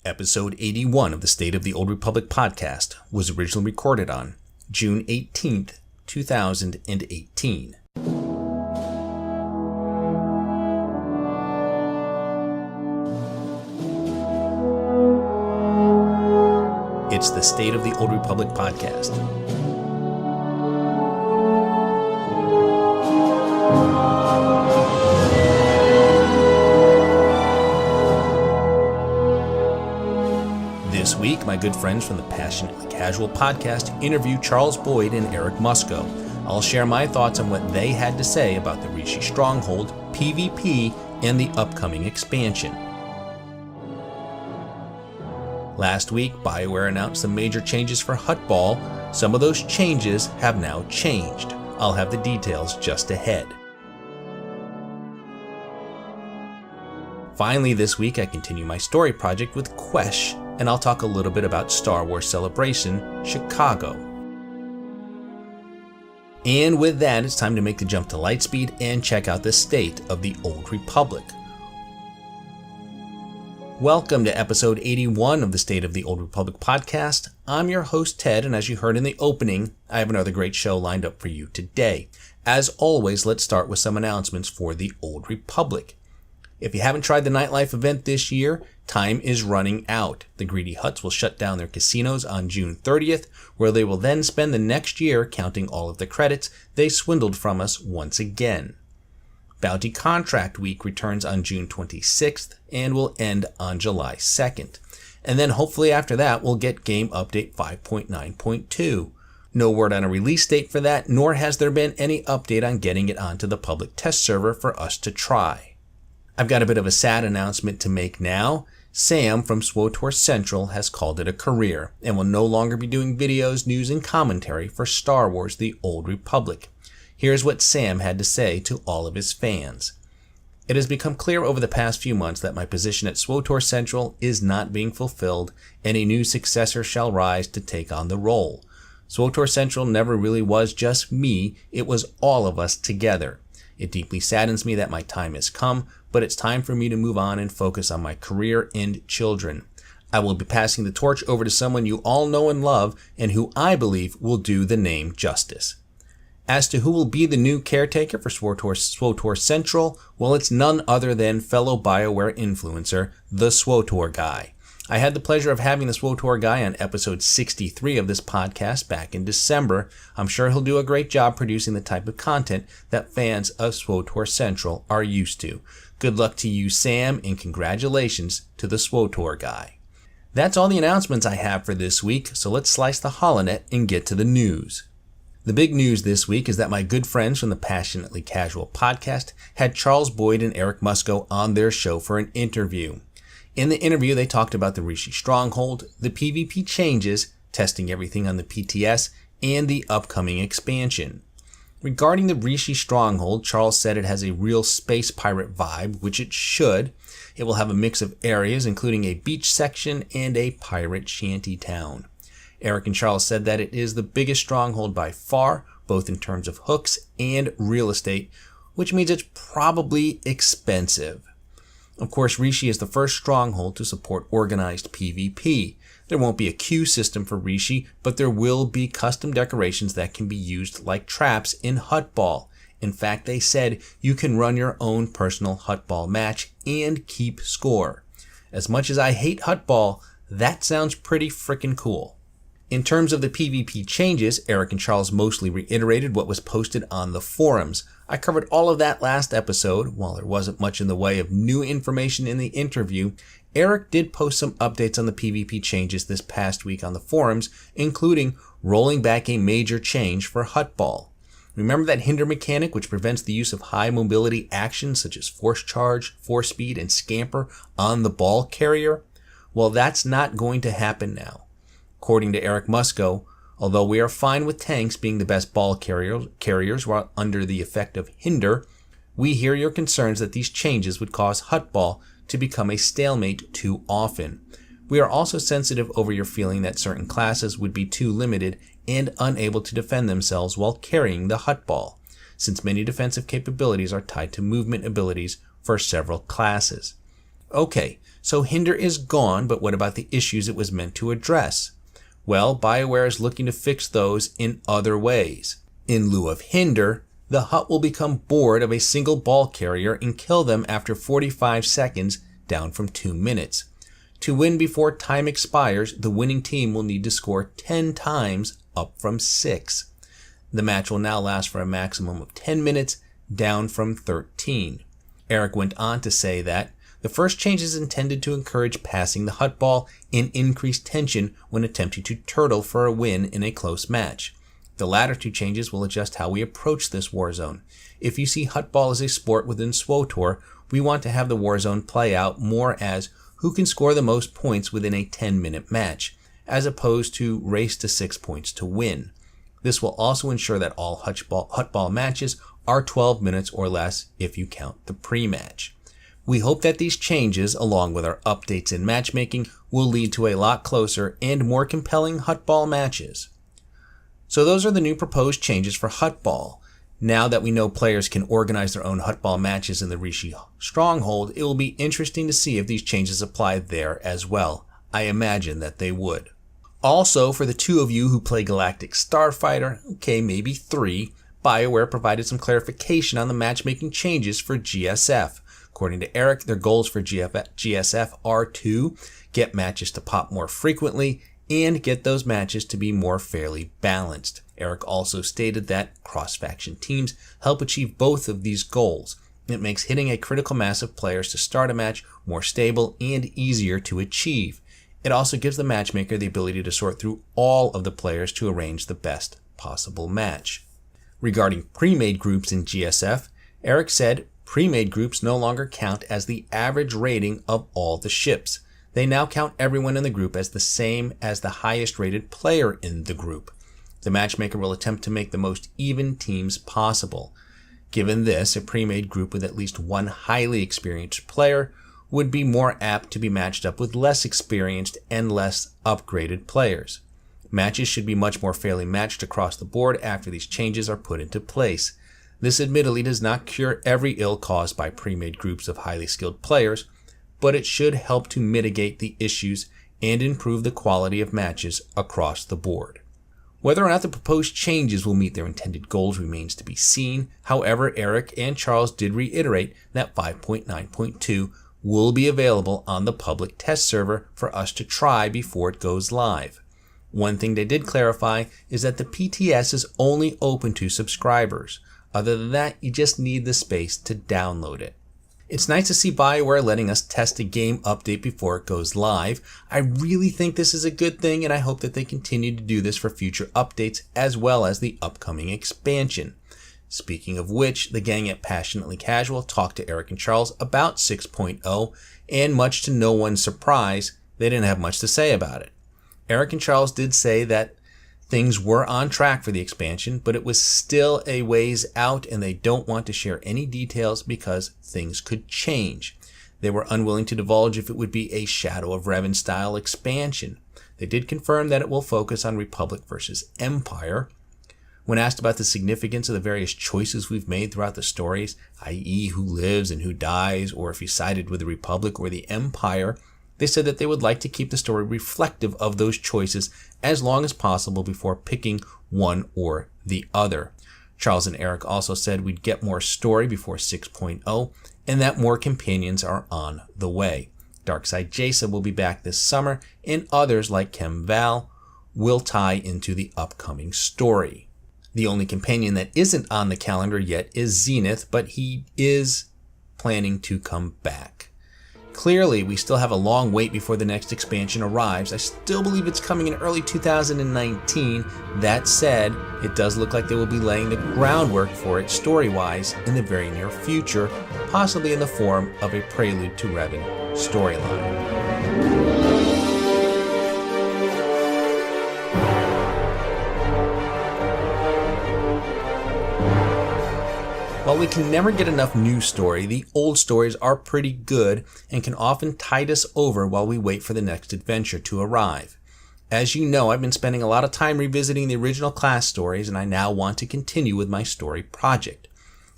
Episode 81 of the State of the Old Republic podcast was originally recorded on June 18th, 2018. It's the State of the Old Republic podcast. This week, my good friends from the Passionately Casual podcast interview Charles Boyd and Eric Musco. I'll share my thoughts on what they had to say about the Rishi Stronghold, PvP, and the upcoming expansion. Last week, BioWare announced some major changes for Huttball. Some of those changes have now changed. I'll have the details just ahead. Finally, this week I continue my story project with Quesh, and I'll talk a little bit about Star Wars Celebration Chicago. And with that, it's time to make the jump to Lightspeed and check out the State of the Old Republic. Welcome to episode 81 of the State of the Old Republic podcast. I'm your host, Ted, and as you heard in the opening, I have another great show lined up for you today. As always, let's start with some announcements for the Old Republic. If you haven't tried the nightlife event this year, time is running out. The Greedy Hutts will shut down their casinos on June 30th, where they will then spend the next year counting all of the credits they swindled from us once again. Bounty Contract Week returns on June 26th and will end on July 2nd. And then hopefully after that, we'll get Game Update 5.9.2. No word on a release date for that, nor has there been any update on getting it onto the public test server for us to try. I've got a bit of a sad announcement to make now. Sam from SWTOR Central has called it a career and will no longer be doing videos, news, and commentary for Star Wars The Old Republic. Here's what Sam had to say to all of his fans. It has become clear over the past few months that my position at SWTOR Central is not being fulfilled, and a new successor shall rise to take on the role. SWTOR Central never really was just me, it was all of us together. It deeply saddens me that my time has come, but it's time for me to move on and focus on my career and children. I will be passing the torch over to someone you all know and love, and who I believe will do the name justice. As to who will be the new caretaker for SWTOR Central, well, it's none other than fellow BioWare influencer, the SWTOR Guy. I had the pleasure of having the SWTOR Guy on episode 63 of this podcast back in December. I'm sure he'll do a great job producing the type of content that fans of SWTOR Central are used to. Good luck to you, Sam, and congratulations to the SWTOR Guy. That's all the announcements I have for this week, so let's slice the holonet and get to the news. The big news this week is that my good friends from the Passionately Casual podcast had Charles Boyd and Eric Musco on their show for an interview. In the interview, they talked about the Rishi Stronghold, the PvP changes, testing everything on the PTS, and the upcoming expansion. Regarding the Rishi Stronghold, Charles said it has a real space pirate vibe, which it should. It will have a mix of areas, including a beach section and a pirate shanty town. Eric and Charles said that it is the biggest stronghold by far, both in terms of hooks and real estate, which means it's probably expensive. Of course, Rishi is the first stronghold to support organized PvP. There won't be a queue system for Rishi, but there will be custom decorations that can be used like traps in Huttball. In fact, they said you can run your own personal Huttball match and keep score. As much as I hate Huttball, that sounds pretty frickin' cool. In terms of the PvP changes, Eric and Charles mostly reiterated what was posted on the forums. I covered all of that last episode. While there wasn't much in the way of new information in the interview, Eric did post some updates on the PvP changes this past week on the forums, including rolling back a major change for Huttball. Remember that hinder mechanic which prevents the use of high mobility actions such as force charge, force speed, and scamper on the ball carrier? Well, that's not going to happen now. According to Eric Musco, although we are fine with tanks being the best ball carriers while under the effect of hinder, we hear your concerns that these changes would cause Huttball to become a stalemate too often. We are also sensitive over your feeling that certain classes would be too limited and unable to defend themselves while carrying the Huttball, since many defensive capabilities are tied to movement abilities for several classes. Okay, So Hinder is gone, but what about the issues it was meant to address? Well, BioWare is looking to fix those in other ways. In lieu of Hinder, the Hutt will become bored of a single ball carrier and kill them after 45 seconds, down from 2 minutes. To win before time expires, the winning team will need to score 10 times, up from 6. The match will now last for a maximum of 10 minutes, down from 13. Eric went on to say that the first change is intended to encourage passing the Huttball and increase tension when attempting to turtle for a win in a close match. The latter two changes will adjust how we approach this warzone. If you see Huttball as a sport within SWTOR, we want to have the warzone play out more as who can score the most points within a 10-minute match, as opposed to race to 6 points to win. This will also ensure that all Huttball matches are 12 minutes or less if you count the pre-match. We hope that these changes, along with our updates in matchmaking, will lead to a lot closer and more compelling Huttball matches. So those are the new proposed changes for Huttball. Now that we know players can organize their own Huttball matches in the Rishi Stronghold, it will be interesting to see if these changes apply there as well. I imagine that they would. Also, for the two of you who play Galactic Starfighter, okay, maybe 3, BioWare provided some clarification on the matchmaking changes for GSF. According to Eric, their goals for GSF are to get matches to pop more frequently and get those matches to be more fairly balanced. Eric also stated that cross-faction teams help achieve both of these goals. It makes hitting a critical mass of players to start a match more stable and easier to achieve. It also gives the matchmaker the ability to sort through all of the players to arrange the best possible match. Regarding pre-made groups in GSF, Eric said pre-made groups no longer count as the average rating of all the ships. They now count everyone in the group as the same as the highest rated player in the group. The matchmaker will attempt to make the most even teams possible. Given this, a pre-made group with at least one highly experienced player would be more apt to be matched up with less experienced and less upgraded players. Matches should be much more fairly matched across the board after these changes are put into place. This admittedly does not cure every ill caused by pre-made groups of highly skilled players, but it should help to mitigate the issues and improve the quality of matches across the board. Whether or not the proposed changes will meet their intended goals remains to be seen. However, Eric and Charles did reiterate that 5.9.2 will be available on the public test server for us to try before it goes live. One thing they did clarify is that the PTS is only open to subscribers. Other than that, you just need the space to download it. It's nice to see BioWare letting us test a game update before it goes live. I really think this is a good thing, and I hope that they continue to do this for future updates as well as the upcoming expansion. Speaking of which, the gang at Passionately Casual talked to Eric and Charles about 6.0, and much to no one's surprise, they didn't have much to say about it. Eric and Charles did say that things were on track for the expansion, but it was still a ways out and they don't want to share any details because things could change. They were unwilling to divulge if it would be a Shadow of Revan style expansion. They did confirm that it will focus on Republic versus Empire. When asked about the significance of the various choices we've made throughout the stories, i.e. who lives and who dies, or if you sided with the Republic or the Empire, they said that they would like to keep the story reflective of those choices as long as possible before picking one or the other. Charles and Eric also said we'd get more story before 6.0 and that more companions are on the way. Darkside Jason will be back this summer, and others like Chem Val will tie into the upcoming story. The only companion that isn't on the calendar yet is Zenith, but he is planning to come back. Clearly, we still have a long wait before the next expansion arrives. I still believe it's coming in early 2019. That said, it does look like they will be laying the groundwork for it story-wise in the very near future, possibly in the form of a Prelude to Revan storyline. While we can never get enough new story, the old stories are pretty good and can often tide us over while we wait for the next adventure to arrive. As you know, I've been spending a lot of time revisiting the original class stories, and I now want to continue with my story project.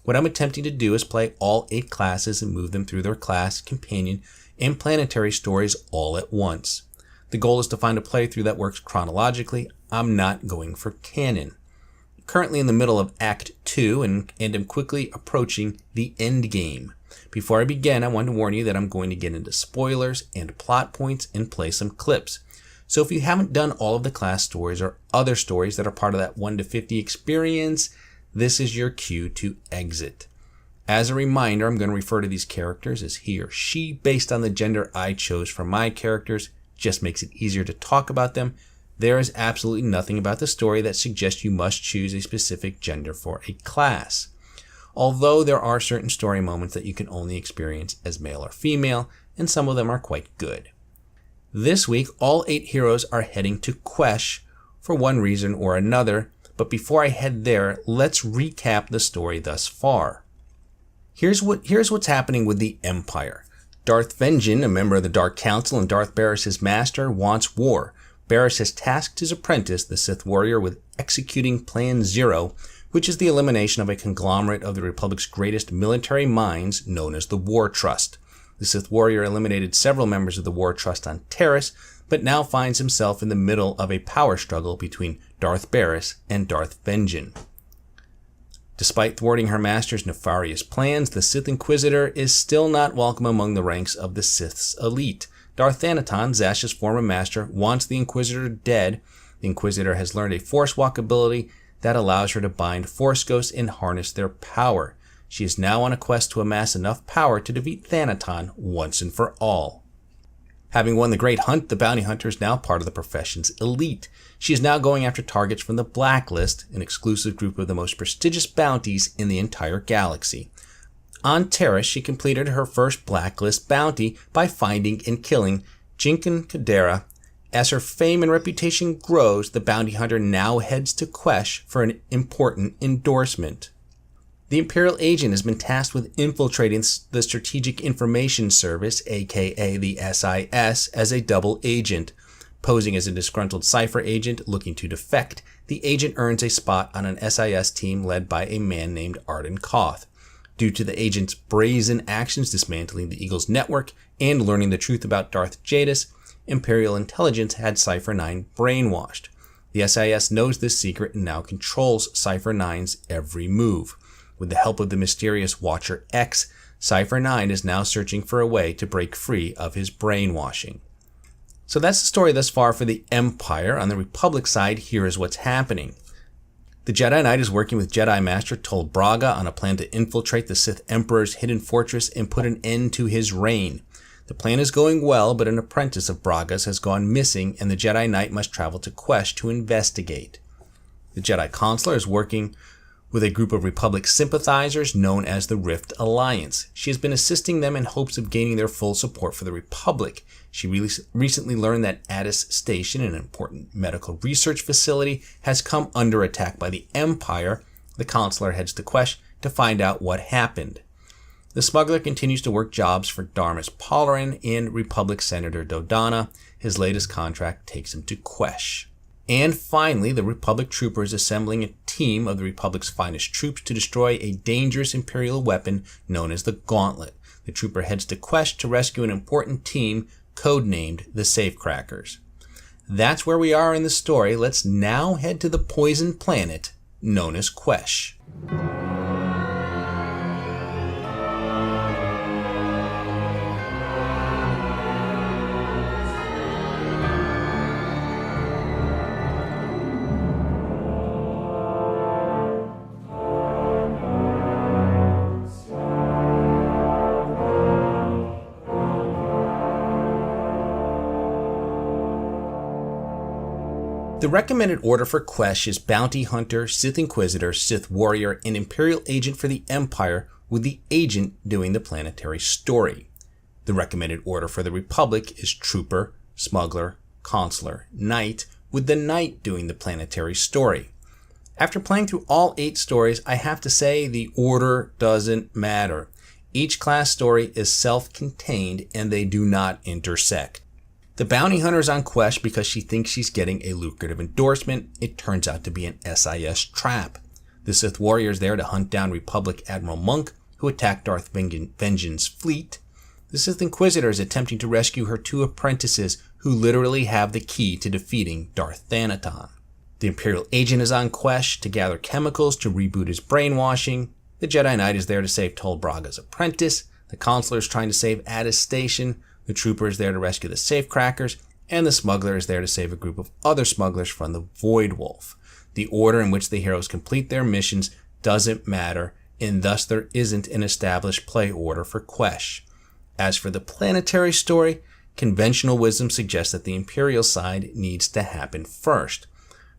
What I'm attempting to do is play all 8 classes and move them through their class, companion, and planetary stories all at once. The goal is to find a playthrough that works chronologically. I'm not going for canon. Currently in the middle of Act 2 and am quickly approaching the end game. Before I begin, I want to warn you that I'm going to get into spoilers and plot points and play some clips. So if you haven't done all of the class stories or other stories that are part of that 1 to 50 experience, this is your cue to exit. As a reminder, I'm going to refer to these characters as he or she based on the gender I chose for my characters. Just makes it easier to talk about them. There is absolutely nothing about the story that suggests you must choose a specific gender for a class. Although there are certain story moments that you can only experience as male or female, and some of them are quite good. This week, all 8 heroes are heading to Quesh for one reason or another, but before I head there, let's recap the story thus far. Here's what's happening with the Empire. Darth Vengeance, a member of the Dark Council and Darth Barris, his master, wants war. Barris has tasked his apprentice, the Sith warrior, with executing Plan Zero, which is the elimination of a conglomerate of the Republic's greatest military minds known as the War Trust. The Sith warrior eliminated several members of the War Trust on Taris, but now finds himself in the middle of a power struggle between Darth Barris and Darth Vengeance. Despite thwarting her master's nefarious plans, the Sith Inquisitor is still not welcome among the ranks of the Sith's elite. Darth Thanaton, Zash's former master, wants the Inquisitor dead. The Inquisitor has learned a Force Walk ability that allows her to bind Force Ghosts and harness their power. She is now on a quest to amass enough power to defeat Thanaton once and for all. Having won the Great Hunt, the bounty hunter is now part of the profession's elite. She is now going after targets from the Blacklist, an exclusive group of the most prestigious bounties in the entire galaxy. On Taris, she completed her first Blacklist bounty by finding and killing Jinkan Kadera. As her fame and reputation grows, the bounty hunter now heads to Quesh for an important endorsement. The Imperial agent has been tasked with infiltrating the Strategic Information Service, aka the SIS, as a double agent. Posing as a disgruntled Cypher agent looking to defect, the agent earns a spot on an SIS team led by a man named Arden Koth. Due to the agent's brazen actions dismantling the Eagle's network and learning the truth about Darth Jadis, Imperial intelligence had Cypher 9 brainwashed. The SIS knows this secret and now controls Cypher 9's every move. With the help of the mysterious Watcher X, Cypher 9 is now searching for a way to break free of his brainwashing. So that's the story thus far for the Empire. On the Republic side, here is what's happening. The Jedi Knight is working with Jedi Master Tol Braga on a plan to infiltrate the Sith Emperor's hidden fortress and put an end to his reign. The plan is going well, but an apprentice of Braga's has gone missing, and the Jedi Knight must travel to Quesh to investigate. The Jedi Consular is working with a group of Republic sympathizers known as the Rift Alliance. She has been assisting them in hopes of gaining their full support for the Republic. She recently learned that Addis Station, an important medical research facility, has come under attack by the Empire. The Consular heads to Quesh to find out what happened. The smuggler continues to work jobs for Darmus Polarin and Republic Senator Dodonna. His latest contract takes him to Quesh. And finally, the Republic trooper is assembling a team of the Republic's finest troops to destroy a dangerous Imperial weapon known as the Gauntlet. The trooper heads to Quesh to rescue an important team codenamed the Safecrackers. That's where we are in the story. Let's now head to the poison planet known as Quesh. The recommended order for Quesh is Bounty Hunter, Sith Inquisitor, Sith Warrior, and Imperial Agent for the Empire, with the Agent doing the planetary story. The recommended order for the Republic is Trooper, Smuggler, Consular, Knight, with the Knight doing the planetary story. After playing through all 8 stories, I have to say the order doesn't matter. Each class story is self-contained and they do not intersect. The bounty hunter is on Quesh because she thinks she's getting a lucrative endorsement. It turns out to be an SIS trap. The Sith warrior is there to hunt down Republic Admiral Monk, who attacked Darth Vengeance's fleet. The Sith Inquisitor is attempting to rescue her two apprentices who literally have the key to defeating Darth Thanaton. The Imperial agent is on Quesh to gather chemicals to reboot his brainwashing. The Jedi Knight is there to save Tol Braga's apprentice. The Consular is trying to save Addis Station. The Trooper is there to rescue the safecrackers. And the Smuggler is there to save a group of other smugglers from the Void Wolf. The order in which the heroes complete their missions doesn't matter, and thus there isn't an established play order for Quesh. As for the planetary story, conventional wisdom suggests that the Imperial side needs to happen first.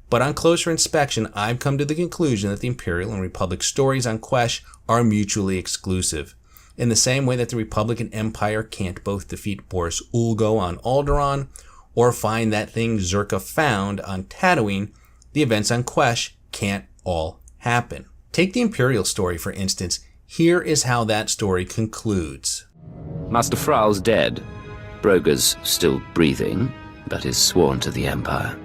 But on closer inspection, I've come to the conclusion that the Imperial and Republic stories on Quesh are mutually exclusive. In the same way that the Republic and Empire can't both defeat Boris Ulgo on Alderaan, or find that thing Zerka found on Tatooine, the events on Quesh can't all happen. Take the Imperial story, for instance. Here is how that story concludes. Master Frow's dead. Broga's still breathing, but is sworn to the Empire.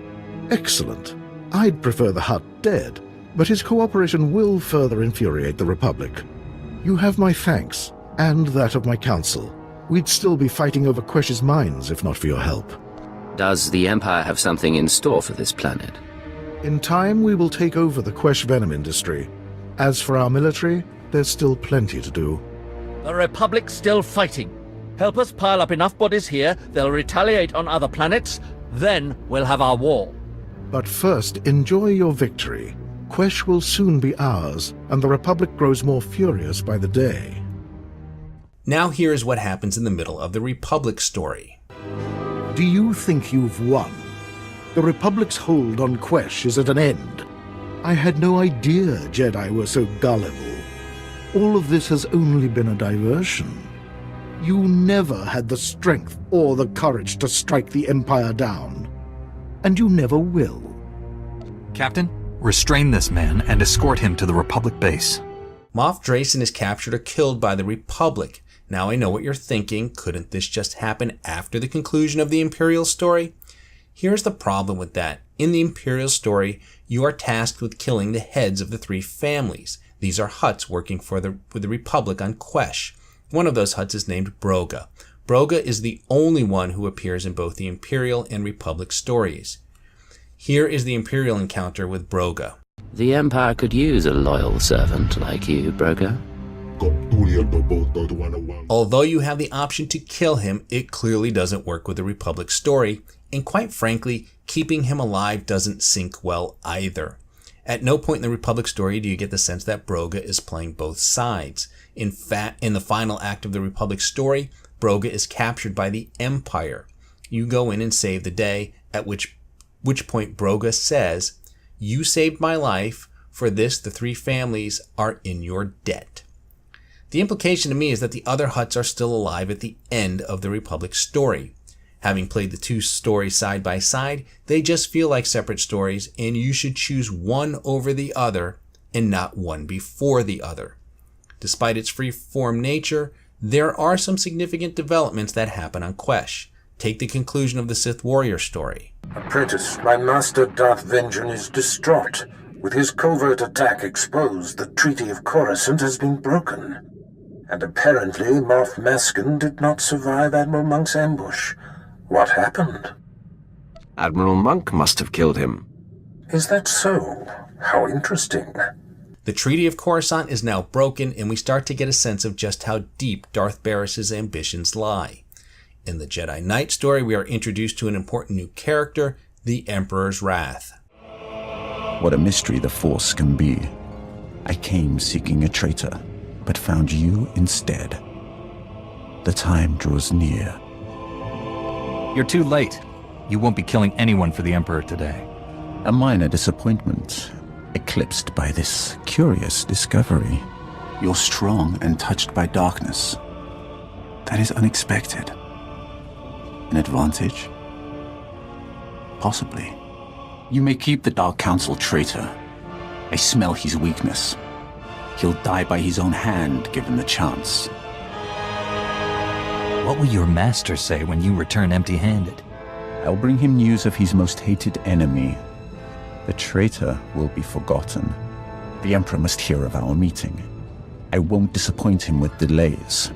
Excellent. I'd prefer the Hutt dead, but his cooperation will further infuriate the Republic. You have my thanks, and that of my council. We'd still be fighting over Quesh's mines if not for your help. Does the Empire have something in store for this planet? In time, we will take over the Quesh venom industry. As for our military, there's still plenty to do. The Republic's still fighting. Help us pile up enough bodies here, they'll retaliate on other planets, then we'll have our war. But first, enjoy your victory. Quesh will soon be ours, and the Republic grows more furious by the day. Now here is what happens in the middle of the Republic story. Do you think you've won? The Republic's hold on Quesh is at an end. I had no idea Jedi were so gullible. All of this has only been a diversion. You never had the strength or the courage to strike the Empire down. And you never will. Captain, restrain this man and escort him to the Republic base. Moff Drayson is captured or killed by the Republic. Now I know what you're thinking. Couldn't this just happen after the conclusion of the Imperial story? Here's the problem with that. In the Imperial story, you are tasked with killing the heads of the three families. These are Hutts working for the Republic on Quesh. One of those Hutts is named Broga. Broga is the only one who appears in both the Imperial and Republic stories. Here is the Imperial encounter with Broga. The Empire could use a loyal servant like you, Broga. Although you have the option to kill him, it clearly doesn't work with the Republic story, and quite frankly, keeping him alive doesn't sync well either. At no point in the Republic story do you get the sense that Broga is playing both sides. In fact, in the final act of the Republic story, Broga is captured by the Empire. You go in and save the day, at which point Broga says, "You saved my life. For this, the three families are in your debt." The implication to me is that the other Hutts are still alive at the end of the Republic story. Having played the two stories side by side, they just feel like separate stories, and you should choose one over the other and not one before the other. Despite its free-form nature, there are some significant developments that happen on Quesh. Take the conclusion of the Sith Warrior story. Apprentice, my master Darth Vengeance is distraught. With his covert attack exposed, the Treaty of Coruscant has been broken. And apparently Moff Meskin did not survive Admiral Monk's ambush. What happened? Admiral Monk must have killed him. Is that so? How interesting. The Treaty of Coruscant is now broken, and we start to get a sense of just how deep Darth Barris's ambitions lie. In the Jedi Knight story, we are introduced to an important new character, the Emperor's Wrath. What a mystery the Force can be. I came seeking a traitor, but found you instead. The time draws near. You're too late. You won't be killing anyone for the Emperor today. A minor disappointment, eclipsed by this curious discovery. You're strong and touched by darkness. That is unexpected. An advantage? Possibly. You may keep the Dark Council traitor. I smell his weakness. He'll die by his own hand, given the chance. What will your master say when you return empty-handed? I'll bring him news of his most hated enemy. The traitor will be forgotten. The Emperor must hear of our meeting. I won't disappoint him with delays.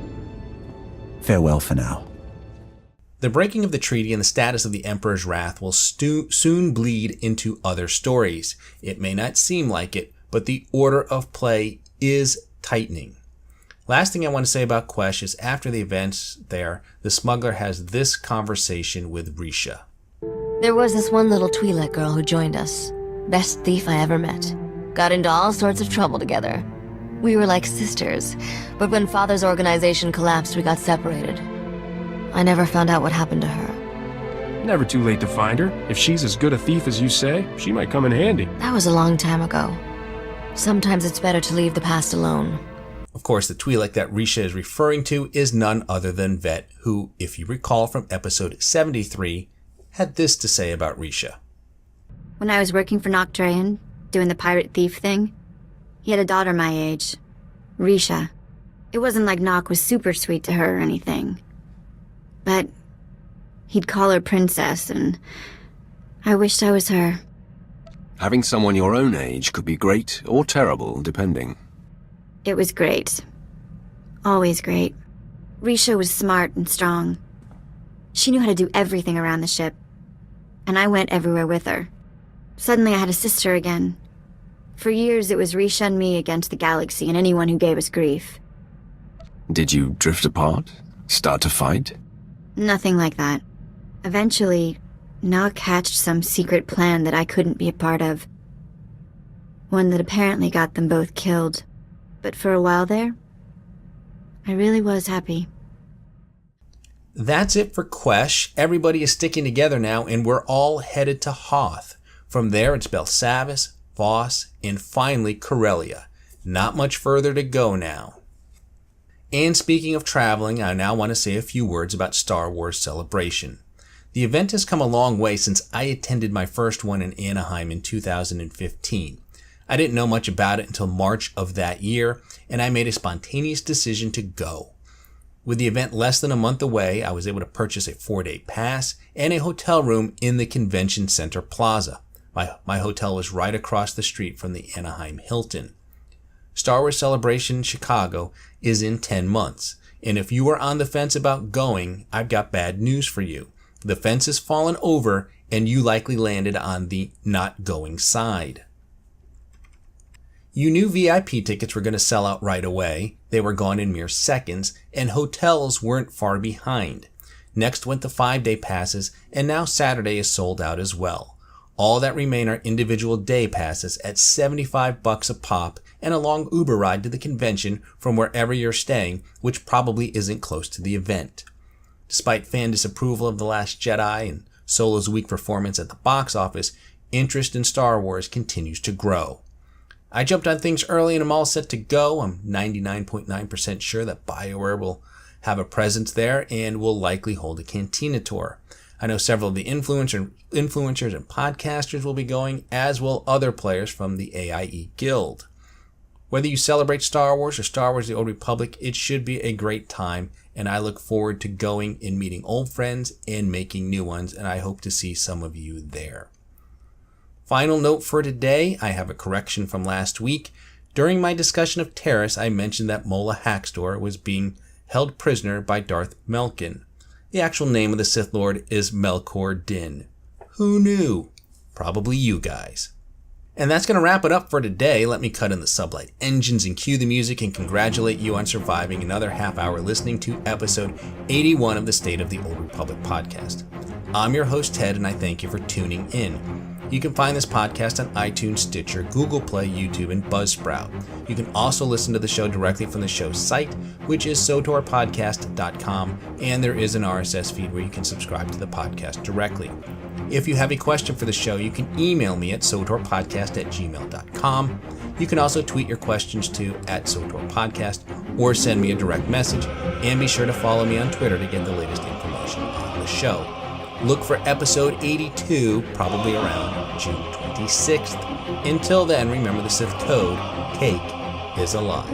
Farewell for now. The breaking of the treaty and the status of the Emperor's Wrath will soon bleed into other stories. It may not seem like it, but the order of play is tightening. Last thing I want to say about Quesh is after the events there, the smuggler has this conversation with Risha. There was this one little Twi'lek girl who joined us. Best thief I ever met. Got into all sorts of trouble together. We were like sisters, but when Father's organization collapsed, we got separated. I never found out what happened to her. Never too late to find her. If she's as good a thief as you say, she might come in handy. That was a long time ago. Sometimes it's better to leave the past alone. Of course, the Twi'lek that Risha is referring to is none other than Vet, who, if you recall from episode 73, had this to say about Risha. When I was working for Noctrayan, doing the pirate thief thing, he had a daughter my age, Risha. It wasn't like Nock was super sweet to her or anything. But he'd call her princess, and I wished I was her. Having someone your own age could be great or terrible, depending. It was great. Always great. Risha was smart and strong. She knew how to do everything around the ship. And I went everywhere with her. Suddenly I had a sister again. For years it was Risha and me against the galaxy and anyone who gave us grief. Did you drift apart? Start to fight? Nothing like that. Eventually, Nock hatched some secret plan that I couldn't be a part of. One that apparently got them both killed. But for a while there, I really was happy. That's it for Quesh. Everybody is sticking together now, and we're all headed to Hoth. From there, it's Belsavis, Voss, and finally Corellia. Not much further to go now. And speaking of traveling, I now want to say a few words about Star Wars Celebration. The event has come a long way since I attended my first one in Anaheim in 2015. I didn't know much about it until March of that year, and I made a spontaneous decision to go. With the event less than a month away, I was able to purchase a 4-day pass and a hotel room in the Convention Center Plaza. My hotel was right across the street from the Anaheim Hilton. Star Wars Celebration Chicago is in 10 months, and if you are on the fence about going, I've got bad news for you. The fence has fallen over, and you likely landed on the not going side. You knew VIP tickets were going to sell out right away. They were gone in mere seconds, and hotels weren't far behind. Next went the 5-day passes, and now Saturday is sold out as well. All that remain are individual day passes at $75 a pop and a long Uber ride to the convention from wherever you're staying, which probably isn't close to the event. Despite fan disapproval of The Last Jedi and Solo's weak performance at the box office, interest in Star Wars continues to grow. I jumped on things early and I'm all set to go. I'm 99.9% sure that BioWare will have a presence there and will likely hold a Cantina tour. I know several of the influencers and podcasters will be going, as will other players from the AIE Guild. Whether you celebrate Star Wars or Star Wars The Old Republic, it should be a great time, and I look forward to going and meeting old friends and making new ones, and I hope to see some of you there. Final note for today, I have a correction from last week. During my discussion of Terrace, I mentioned that Mola Haxtor was being held prisoner by Darth Melkin. The actual name of the Sith Lord is Melkor Din. Who knew? Probably you guys. And that's going to wrap it up for today. Let me cut in the sublight engines and cue the music and congratulate you on surviving another half hour listening to episode 81 of the State of the Old Republic podcast. I'm your host, Ted, and I thank you for tuning in. You can find this podcast on iTunes, Stitcher, Google Play, YouTube, and Buzzsprout. You can also listen to the show directly from the show's site, which is sotorpodcast.com, and there is an RSS feed where you can subscribe to the podcast directly. If you have a question for the show, you can email me at sotorpodcast@gmail.com. You can also tweet your questions to @sotorpodcast or send me a direct message, and be sure to follow me on Twitter to get the latest information on the show. Look for episode 82, probably around June 26th. Until then, remember the Sith code, cake is a lie.